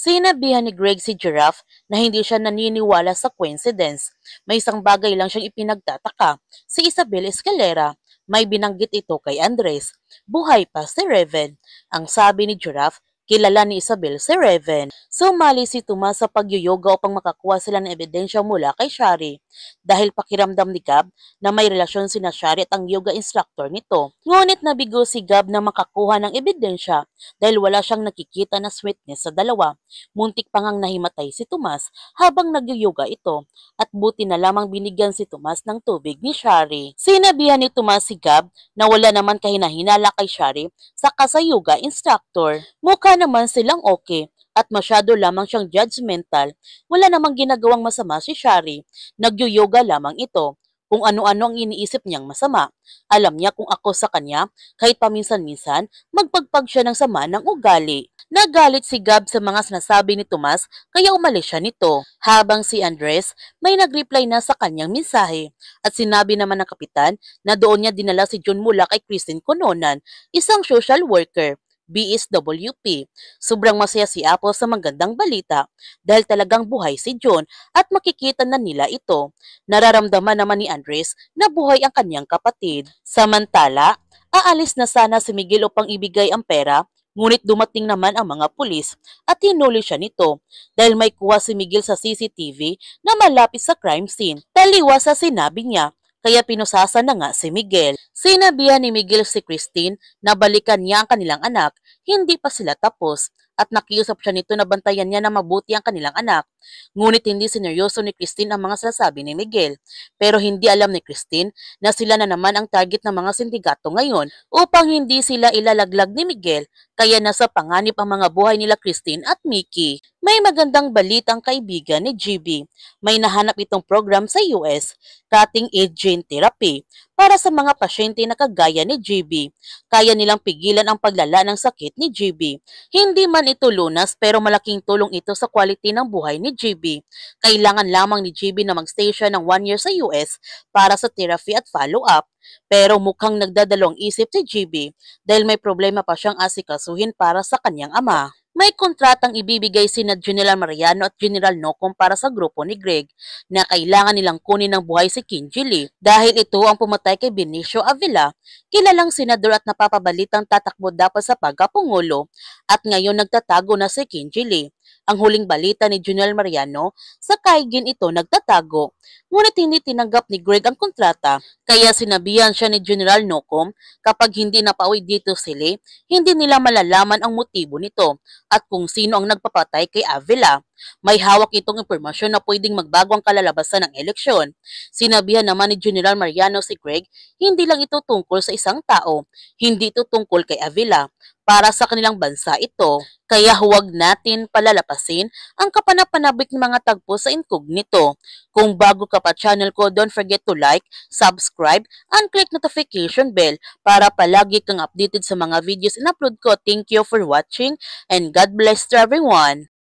Sinabihan ni Greg si Giraffe na hindi siya naniniwala sa coincidence. May isang bagay lang siyang ipinagtataka. Si Isabel Escalera. May binanggit ito kay Andres. Buhay pa si Reven. Ang sabi ni Giraffe, kilala ni Isabel si Reven. Sumali si Tomas sa pagyoyoga upang makakuha sila ng ebidensya mula kay Shari. Dahil pakiramdam ni Gab na may relasyon sina Shari at ang yoga instructor nito. Ngunit nabigo si Gab na makakuha ng ebidensya dahil wala siyang nakikita na sweetness sa dalawa. Muntik pa ngang nahimatay si Tomas habang nagyoyoga ito at buti na lamang binigyan si Tomas ng tubig ni Shari. Sinabihan ni Tomas si Gab na wala naman kahinahinala kay Shari sa yoga instructor. Mukha naman silang okay at masyado lamang siyang judgmental. Wala namang ginagawang masama si Shari. Nagyoyoga lamang ito. Kung ano-ano ang iniisip niyang masama. Alam niya kung ako sa kanya, kahit paminsan-minsan, magpagpag siya ng sama ng ugali. Nagalit si Gab sa mga sinasabi ni Tomas kaya umalis siya nito. Habang si Andres may nagreply na sa kanyang mensahe at sinabi naman ng kapitan na doon niya dinala si John mula kay Christine Cononan, isang social worker. BSWP. Sobrang masaya si Apple sa magandang balita dahil talagang buhay si John at makikita na nila ito. Nararamdaman naman ni Andres na buhay ang kanyang kapatid. Samantala, aalis na sana si Miguel upang ibigay ang pera, ngunit dumating naman ang mga pulis at hinuli siya nito dahil may kuha si Miguel sa CCTV na malapit sa crime scene. Taliwas sa sinabi niya. Kaya pinusasa na nga si Miguel. Sinabihan ni Miguel si Christine na balikan niya ang kanilang anak, hindi pa sila tapos. At nakiusap siya nito na bantayan niya na mabuti ang kanilang anak. Ngunit hindi sineryoso ni Christine ang mga sinasabi ni Miguel. Pero hindi alam ni Christine na sila na naman ang target ng mga sindikato ngayon upang hindi sila ilalaglag ni Miguel. Kaya nasa panganib ang mga buhay nila Christine at Mickey. May magandang balita ang kaibigan ni GB. May nahanap itong program sa US, Cutting Edge Gene Therapy, para sa mga pasyente na kagaya ni GB. Kaya nilang pigilan ang paglala ng sakit ni GB. Hindi man ito lunas pero malaking tulong ito sa quality ng buhay ni GB. Kailangan lamang ni GB na mag-stay siya ng 1 year sa US para sa therapy at follow-up. Pero mukhang nagdadalawang isip si GB dahil may problema pa siyang asikasuhin para sa kanyang ama. May kontratang ibibigay sina General Mariano at General Nocom para sa grupo ni Greg na kailangan nilang kunin ng buhay si Kinji Lee dahil ito ang pumatay kay Benicio Avila, kilalang senador at napapabalitang tatakbo dapat sa pagkapungulo at ngayon nagtatago na si Kinji Lee. Ang huling balita ni General Mariano, sa kaigin ito nagtatago. Ngunit hindi tinanggap ni Greg ang kontrata, kaya sinabihan siya ni General Nocom kapag hindi napauwi dito si Lee, hindi nila malalaman ang motibo nito at kung sino ang nagpapatay kay Avila. May hawak itong impormasyon na pwedeng magbago ang kalalabasan ng eleksyon. Sinabihan naman ni General Mariano si Greg, hindi lang ito tungkol sa isang tao, hindi ito tungkol kay Avila. Para sa kanilang bansa ito, kaya huwag natin palalapasin ang kapanapanabik ng mga tagpo sa incognito. Kung bago ka pa channel ko, don't forget to like, subscribe, and click notification bell para palagi kang updated sa mga videos in-upload ko. Thank you for watching and God bless to everyone!